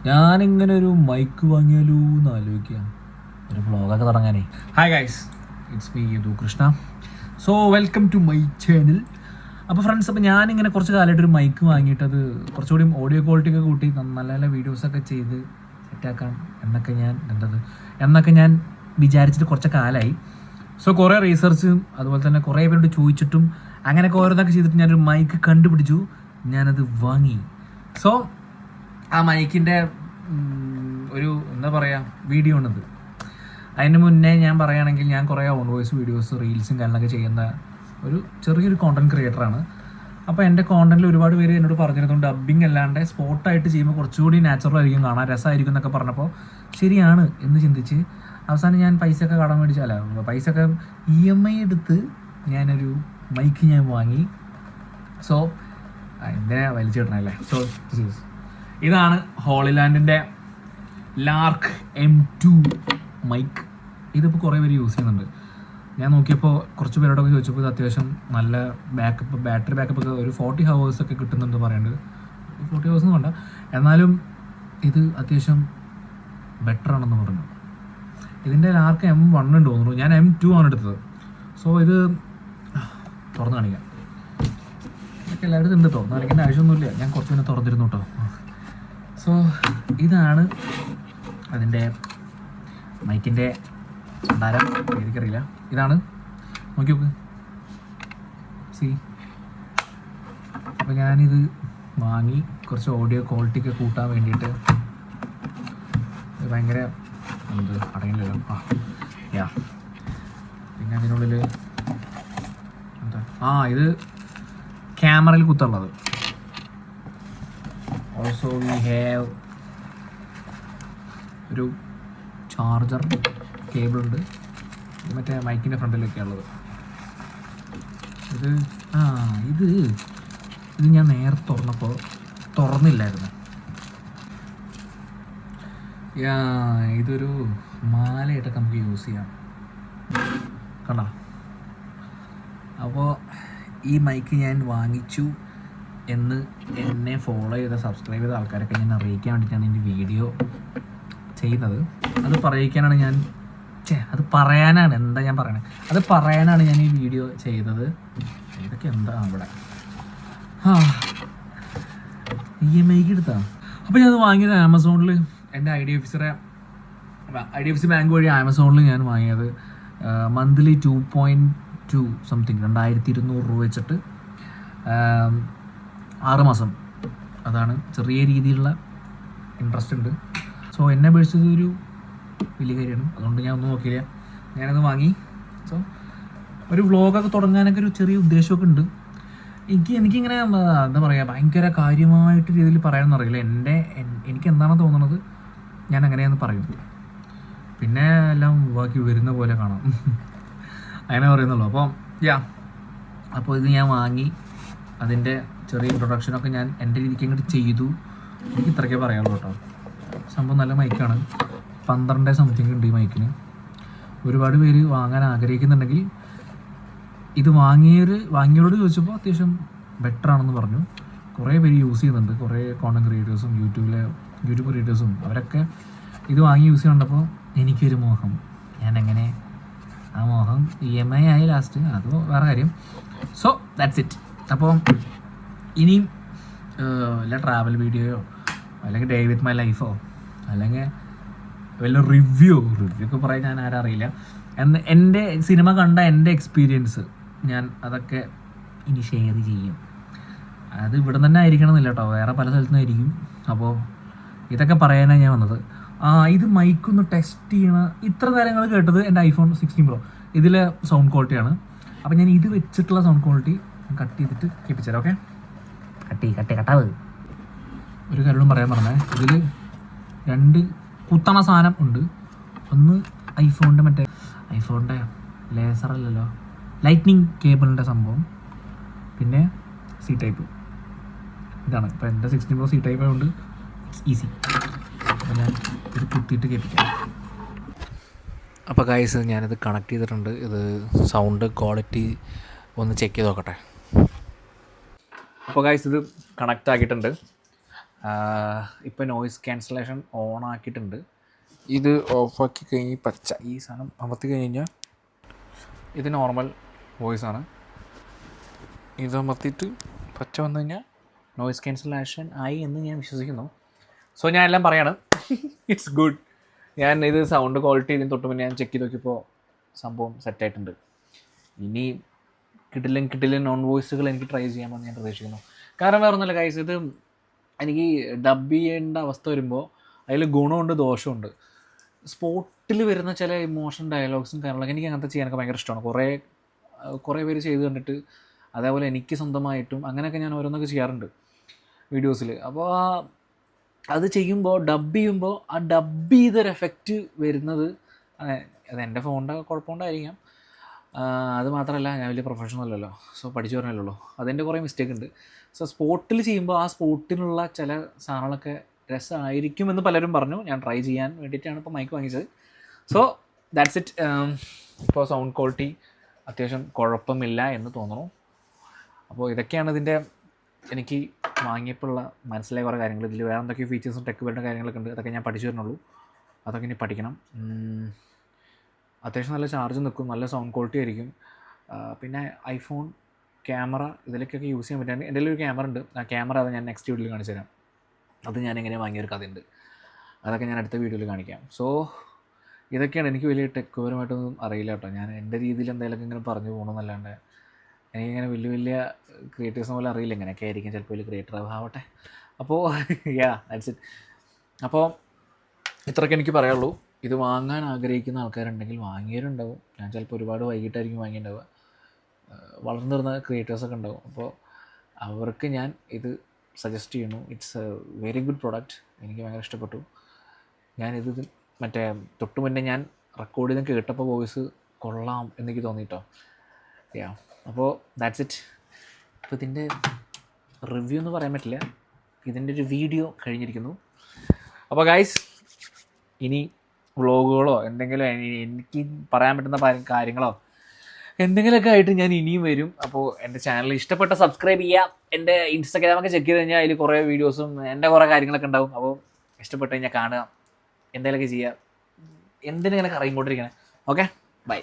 ഞാനിങ്ങനെ ഒരു മൈക്ക് വാങ്ങിയാലോ എന്ന് ആലോചിക്കുക, ഒരു വ്ളോഗൊക്കെ തുടങ്ങാനേ. Hi guys, it's me Yadu Krishna. So welcome to my channel. അപ്പോൾ ഫ്രണ്ട്സ്, അപ്പോൾ ഞാനിങ്ങനെ കുറച്ച് കാലമായിട്ട് ഒരു മൈക്ക് വാങ്ങിയിട്ട് അത് കുറച്ചുകൂടി ഓഡിയോ ക്വാളിറ്റി ഒക്കെ കൂട്ടി നല്ല നല്ല വീഡിയോസൊക്കെ ചെയ്ത് സെറ്റാക്കാം എന്നൊക്കെ ഞാൻ വിചാരിച്ചിട്ട് കുറച്ച് കാലമായി. സോ കുറേ റീസർച്ചും അതുപോലെ തന്നെ കുറേ പേരോട് ചോദിച്ചിട്ടും അങ്ങനെയൊക്കെ ഓരോന്നൊക്കെ ചെയ്തിട്ട് ഞാനൊരു മൈക്ക് കണ്ടുപിടിച്ചു, ഞാനത് വാങ്ങി. സോ ആ മൈക്കിൻ്റെ ഒരു എന്താ പറയുക വീഡിയോ ആണിത്. അതിന് മുന്നേ ഞാൻ പറയുകയാണെങ്കിൽ ഞാൻ കുറേ ഓൺ വോയിസ് വീഡിയോസ് റീൽസും കാര്യങ്ങളൊക്കെ ചെയ്യുന്ന ഒരു ചെറിയൊരു കോണ്ടൻറ്റ് ക്രിയേറ്ററാണ്. അപ്പോൾ എൻ്റെ കോണ്ടൻറ്റിൽ ഒരുപാട് പേര് എന്നോട് പറഞ്ഞിരുന്നുണ്ട് ഡബ്ബിങ് അല്ലാണ്ട് സ്പോട്ടായിട്ട് ചെയ്യുമ്പോൾ കുറച്ചുകൂടി നാച്ചുറൽ ആയിരിക്കും, കാണാൻ രസമായിരിക്കും എന്നൊക്കെ പറഞ്ഞപ്പോൾ ശരിയാണ് എന്ന് ചിന്തിച്ച് അവസാനം ഞാൻ പൈസയൊക്കെ കടം മേടിച്ചാൽ പൈസയൊക്കെ EMI എടുത്ത് ഞാനൊരു മൈക്ക് ഞാൻ വാങ്ങി. സോ എന്തിനാ വലിച്ചിടണല്ലേ. സോ ഇതാണ് ഹോളിലാൻഡിൻ്റെ ലാർക്ക് M2 മൈക്ക്. ഇതിപ്പോൾ കുറേ പേര് യൂസ് ചെയ്യുന്നുണ്ട്. ഞാൻ നോക്കിയപ്പോൾ കുറച്ച് പേരോടൊക്കെ ചോദിച്ചപ്പോൾ ഇത് അത്യാവശ്യം നല്ല ബാറ്ററി ബാക്കപ്പ് ഒക്കെ ഒരു 40 hours ഒക്കെ കിട്ടുന്നുണ്ട് പറയുന്നത്. 40 hours ഒന്നും വേണ്ട, എന്നാലും ഇത് അത്യാവശ്യം ബെറ്റർ ആണെന്ന് പറഞ്ഞു. ഇതിൻ്റെ ലാർക്ക് M1 ഉണ്ട് തോന്നുന്നു, ഞാൻ M2 ആണ് എടുത്തത്. സോ ഇത് തുറന്ന് കാണിക്കാം. ഇതൊക്കെ എല്ലായിടത്തും ഉണ്ട്, തുറന്ന് കാണിക്കേണ്ട ആവശ്യമൊന്നുമില്ല, ഞാൻ കുറച്ച് പിന്നെ തുറന്നിരുന്നു കേട്ടോ. സോ ഇതാണ് അതിൻ്റെ മൈക്കിൻ്റെ ഭണ്ഡാരം, എനിക്കറിയില്ല. ഇതാണ്, നോക്കി നോക്ക്, സി. അപ്പോൾ ഞാനിത് വാങ്ങി കുറച്ച് ഓഡിയോ ക്വാളിറ്റിയൊക്കെ കൂട്ടാൻ വേണ്ടിയിട്ട്. ഇത് ഭയങ്കര അടങ്ങില്ലല്ലോ. യാ, പിന്നെ അതിനുള്ളിൽ എന്താ, ഇത് ക്യാമറയിൽ കുത്തുള്ളത്. ഓൾസോ വി ഹാവ് ഒരു ചാർജർ കേബിൾ ഉണ്ട്. ഇത് മറ്റേ മൈക്കിൻ്റെ ഫ്രണ്ടിലൊക്കെയാണ് ഉള്ളത്. ഇത് ഞാൻ നേരത്തെ തുറന്നപ്പോൾ തുറന്നില്ലായിരുന്നു. ഇതൊരു മാലയായിട്ടൊക്കെ നമുക്ക് യൂസ് ചെയ്യാം, കണ്ടോ. അപ്പോൾ ഈ മൈക്ക് ഞാൻ വാങ്ങിച്ചു എന്ന് എന്നെ ഫോളോ ചെയ്ത സബ്സ്ക്രൈബ് ചെയ്ത ആൾക്കാരൊക്കെ ഞാൻ അറിയിക്കാൻ വേണ്ടിയിട്ടാണ് എൻ്റെ വീഡിയോ ചെയ്യുന്നത്. അത് പറയാനാണ് ഞാൻ ഈ വീഡിയോ ചെയ്തത്. ഇതൊക്കെ എന്താ അവിടെ EMI എടുത്താണ്. അപ്പോൾ ഞാനത് വാങ്ങിയത് ആമസോണിൽ, എൻ്റെ IDFC ബാങ്ക് വഴി ആമസോണിൽ ഞാൻ വാങ്ങിയത്. മന്ത്ലി 2.2 സംതിങ് 2200 രൂപ വെച്ചിട്ട് 6 മാസം. അതാണ്, ചെറിയ രീതിയിലുള്ള ഇൻട്രസ്റ്റ് ഉണ്ട്. സോ എന്നെ അപേക്ഷിച്ചത് ഒരു വലിയ കാര്യമാണ്, അതുകൊണ്ട് ഞാൻ ഒന്നും നോക്കിയില്ല, ഞാനത് വാങ്ങി. സോ ഒരു വ്ളോഗൊക്കെ തുടങ്ങാനൊക്കെ ഒരു ചെറിയ ഉദ്ദേശമൊക്കെ ഉണ്ട്. എനിക്കിങ്ങനെ എന്താ പറയുക, ഭയങ്കര കാര്യമായിട്ട് രീതിയിൽ പറയാനൊന്നും അറിയില്ല. എനിക്ക് എന്താണ് തോന്നുന്നത് ഞാൻ അങ്ങനെയാന്ന് പറയും, പിന്നെ എല്ലാം ബാക്കി വരുന്ന പോലെ കാണാം, അങ്ങനെ പറയുന്നുള്ളൂ. അപ്പോൾ ഇത് ഞാൻ വാങ്ങി, അതിൻ്റെ ചെറിയ ഇൻട്രൊഡക്ഷനൊക്കെ ഞാൻ എൻ്റെ രീതിക്ക് അങ്ങോട്ട് ചെയ്തു. എനിക്ക് ഇത്രയ്ക്കേ പറയാനുള്ളൂ കേട്ടോ. സംഭവം നല്ല മൈക്കാണ്, 12 സംതിങ് ഉണ്ട് ഈ മൈക്കിന്. ഒരുപാട് പേര് വാങ്ങാൻ ആഗ്രഹിക്കുന്നുണ്ടെങ്കിൽ ഇത് വാങ്ങിയവരോട് ചോദിച്ചപ്പോൾ അത്യാവശ്യം ബെറ്റർ ആണെന്ന് പറഞ്ഞു. കുറേ പേര് യൂസ് ചെയ്യുന്നുണ്ട്, കുറേ കോണ്ടന്റ് ക്രിയേറ്റേഴ്സും യൂട്യൂബ് ക്രിയേറ്റേഴ്സും അവരൊക്കെ ഇത് വാങ്ങി യൂസ് ചെയ്യണ്ടപ്പോൾ എനിക്കൊരു മോഹം. ഞാൻ എങ്ങനെ ആ മോഹം EMI ആയി ലാസ്റ്റ്, അത് വേറെ കാര്യം. So that's it. അപ്പോൾ ഇനിയും വല്ല ട്രാവൽ വീഡിയോയോ അല്ലെങ്കിൽ ഡേ വിത്ത് മൈ ലൈഫോ അല്ലെങ്കിൽ വല്ല റിവ്യൂ ഒക്കെ പറയാൻ ഞാൻ ആരും അറിയില്ല. എൻ്റെ സിനിമ കണ്ട എൻ്റെ എക്സ്പീരിയൻസ് ഞാൻ അതൊക്കെ ഇനി ഷെയർ ചെയ്യും. അത് ഇവിടെ തന്നെ ആയിരിക്കണം എന്നില്ല കേട്ടോ, വേറെ പല സ്ഥലത്തു നിന്നായിരിക്കും. അപ്പോൾ ഇതൊക്കെ പറയാനാണ് ഞാൻ വന്നത്. ഇത് മൈക്കൊന്ന് ടെസ്റ്റ് ചെയ്യണ ഇത്ര കാര്യങ്ങൾ കേട്ടത് എൻ്റെ iPhone 16 Pro ഇതിലെ സൗണ്ട് ക്വാളിറ്റിയാണ്. അപ്പോൾ ഞാൻ ഇത് വെച്ചിട്ടുള്ള സൗണ്ട് ക്വാളിറ്റി കട്ട് ചെയ്തിട്ട് കേൾപ്പിച്ചുതരാം. ഓക്കെ, കട്ടാവ്. ഒരു കാര്യവും പറയാൻ പറഞ്ഞേ, ഇതിൽ 2 കുത്തണ സാധനം ഉണ്ട്. ഒന്ന് ഐഫോണിൻ്റെ ലേസറല്ലല്ലോ, ലൈറ്റ്നിങ് കേബിളിൻ്റെ സംഭവം, പിന്നെ C ടൈപ്പ്. ഇതാണ് ഇപ്പോൾ എൻ്റെ 16 Pro C ടൈപ്പ് ആയതുകൊണ്ട് ഈസി. അപ്പോൾ ഞാൻ ഇത് കുത്തിയിട്ട് കേൾപ്പിക്കാം. അപ്പോൾ ഗൈസ്, ഞാനിത് കണക്ട് ചെയ്തിട്ടുണ്ട്. ഇത് സൗണ്ട് ക്വാളിറ്റി ഒന്ന് ചെക്ക് ചെയ്ത് നോക്കട്ടെ. അപ്പോൾ ഗൈസ്, ഇത് കണക്റ്റ് ആക്കിയിട്ടുണ്ട്. ഇപ്പോൾ നോയിസ് ക്യാൻസലേഷൻ ഓൺ ആക്കിയിട്ടുണ്ട്. ഇത് ഓഫാക്കി കഴിഞ്ഞ് പച്ച ഈ സാധനം അമർത്തി കഴിഞ്ഞ് കഴിഞ്ഞാൽ ഇത് നോർമൽ വോയിസ് ആണ്. ഇത് അമർത്തിയിട്ട് പച്ച വന്നു കഴിഞ്ഞാൽ നോയിസ് ക്യാൻസലേഷൻ ആയി എന്ന് ഞാൻ വിശ്വസിക്കുന്നു. സോ ഞാൻ എല്ലാം പറയാണ്, ഇറ്റ്സ് ഗുഡ്. ഞാൻ ഇത് സൗണ്ട് ക്വാളിറ്റി ഇതിന് തൊട്ട് മുന്നേ ഞാൻ ചെക്ക് ചെയ്ത് നോക്കിയപ്പോൾ സംഭവം സെറ്റായിട്ടുണ്ട്. ഇനി കിട്ടില്ല നോൺ വോയിസുകൾ എനിക്ക് ട്രൈ ചെയ്യാമെന്ന് ഞാൻ പ്രതീക്ഷിക്കുന്നു. കാരണം വേറെ ഒന്നുമില്ല ഗൈസ്, ഇത് എനിക്ക് ഡബ് ചെയ്യേണ്ട അവസ്ഥ വരുമ്പോൾ അതിൽ ഗുണമുണ്ട് ദോഷമുണ്ട്. സ്പോട്ടിൽ വരുന്ന ചില ഇമോഷൻ ഡയലോഗ്സും കാര്യങ്ങളൊക്കെ എനിക്ക് അങ്ങനത്തെ ചെയ്യാനൊക്കെ ഭയങ്കര ഇഷ്ടമാണ്. കുറേ പേര് ചെയ്ത് കണ്ടിട്ട് അതേപോലെ എനിക്ക് സ്വന്തമായിട്ടും അങ്ങനെയൊക്കെ ഞാൻ ഓരോന്നൊക്കെ ചെയ്യാറുണ്ട് വീഡിയോസിൽ. അപ്പോൾ അത് ചെയ്യുമ്പോൾ ഡബ് ചെയ്യുമ്പോൾ ആ ഡബ് ചെയ്തൊരു എഫക്റ്റ് വരുന്നത് അത് എൻ്റെ ഫോണിൻ്റെ കുഴപ്പമുണ്ടായിരിക്കാം. അത് മാത്രമല്ല ഞാൻ വലിയ പ്രൊഫഷണൽ അല്ലല്ലോ, സോ പഠിച്ചു പറഞ്ഞല്ലോ, അതിൻ്റെ കുറേ മിസ്റ്റേക്ക് ഉണ്ട്. സോ സ്പോട്ടിൽ ചെയ്യുമ്പോൾ ആ സ്പോട്ടിനുള്ള ചില സാധനങ്ങളൊക്കെ രസമായിരിക്കുമെന്ന് പലരും പറഞ്ഞു. ഞാൻ ട്രൈ ചെയ്യാൻ വേണ്ടിയിട്ടാണ് ഇപ്പോൾ മൈക്ക് വാങ്ങിച്ചത്. So that's it. ഇപ്പോൾ സൗണ്ട് ക്വാളിറ്റി അത്യാവശ്യം കുഴപ്പമില്ല എന്ന് തോന്നുന്നു. അപ്പോൾ ഇതൊക്കെയാണ് ഇതിൻ്റെ എനിക്ക് വാങ്ങിയപ്പോഴുള്ള മനസ്സിലായ കുറേ കാര്യങ്ങൾ. ഇതിൽ വേറെ എന്തൊക്കെ ഫീച്ചേഴ്സും ടെക് വരുന്ന കാര്യങ്ങളൊക്കെ ഉണ്ട്, അതൊക്കെ ഞാൻ പഠിച്ചു വരുന്നുള്ളൂ. അതൊക്കെ ഇനി പഠിക്കണം. അത്യാവശ്യം നല്ല ചാർജ് നിൽക്കും, നല്ല സൗണ്ട് ക്വാളിറ്റി ആയിരിക്കും. പിന്നെ ഐഫോൺ ക്യാമറ ഇതിലേക്കൊക്കെ യൂസ് ചെയ്യാൻ പറ്റാൻ എൻ്റെ ഒരു ക്യാമറ ഉണ്ട്. ആ ക്യാമറ അത് ഞാൻ നെക്സ്റ്റ് വീഡിയോയിൽ കാണിച്ചു തരാം. അത് ഞാൻ എങ്ങനെ വാങ്ങിയൊരു കഥയുണ്ട്, അതൊക്കെ ഞാൻ അടുത്ത വീഡിയോയിൽ കാണിക്കാം. സോ ഇതൊക്കെയാണ്. എനിക്ക് വലിയ ടെക്പരമായിട്ടൊന്നും അറിയില്ല കേട്ടോ. ഞാൻ എൻ്റെ രീതിയിൽ എന്തെങ്കിലുമൊക്കെ ഇങ്ങനെ പറഞ്ഞു പോകണമെന്നല്ലാണ്ട് എനിക്കിങ്ങനെ വലിയ ക്രിയേറ്റേഴ്സ് പോലെ അറിയില്ല. ഇങ്ങനെയൊക്കെ ആയിരിക്കും ചിലപ്പോൾ വലിയ ക്രിയേറ്റർ ആവട്ടെ. അപ്പോൾ ദാറ്റ്സ് ഇറ്റ്. അപ്പോൾ ഇത്രയൊക്കെ എനിക്ക് പറയുള്ളൂ. ഇത് വാങ്ങാൻ ആഗ്രഹിക്കുന്ന ആൾക്കാരുണ്ടെങ്കിൽ വാങ്ങിയവരുണ്ടാവും. ഞാൻ ചിലപ്പോൾ ഒരുപാട് വൈകിട്ടായിരിക്കും വാങ്ങിയിട്ടുണ്ടാവുക. വളർന്നു വരുന്ന ക്രിയേറ്റേഴ്സൊക്കെ ഉണ്ടാവും. അപ്പോൾ അവർക്ക് ഞാൻ ഇത് സജസ്റ്റ് ചെയ്യുന്നു. It's A very good product. എനിക്ക് ഭയങ്കര ഇഷ്ടപ്പെട്ടു. ഞാനിത് മറ്റേ തൊട്ട് മുന്നേ ഞാൻ റെക്കോർഡ് ചെയ്ത് കേട്ടപ്പോൾ വോയിസ് കൊള്ളാം എന്നെനിക്ക് തോന്നിയിട്ടോ. അപ്പോൾ ദാറ്റ്സ് ഇറ്റ്. അപ്പോൾ ഇതിൻ്റെ റിവ്യൂ എന്ന് പറയാൻ പറ്റില്ല, ഇതിൻ്റെ ഒരു വീഡിയോ കഴിഞ്ഞിരിക്കുന്നു. അപ്പോൾ ഗൈസ്, ഇനി വ്ളോഗുകളോ എന്തെങ്കിലും എനിക്ക് പറയാൻ പറ്റുന്ന കാര്യങ്ങളോ എന്തെങ്കിലുമൊക്കെ ആയിട്ട് ഞാൻ ഇനിയും വരും. അപ്പോൾ എൻ്റെ ചാനൽ ഇഷ്ടപ്പെട്ട സബ്സ്ക്രൈബ് ചെയ്യുക. എൻ്റെ ഇൻസ്റ്റാഗ്രാമൊക്കെ ചെക്ക് ചെയ്ത് കഴിഞ്ഞാൽ അതിൽ കുറേ വീഡിയോസും എൻ്റെ കുറേ കാര്യങ്ങളൊക്കെ ഉണ്ടാവും. അപ്പോൾ ഇഷ്ടപ്പെട്ട് കഴിഞ്ഞാൽ കാണുക, എന്തെങ്കിലുമൊക്കെ ചെയ്യുക, എന്തിനെങ്കിലൊക്കെ അറിയിക്കൊണ്ടിരിക്കണേ. Okay, by.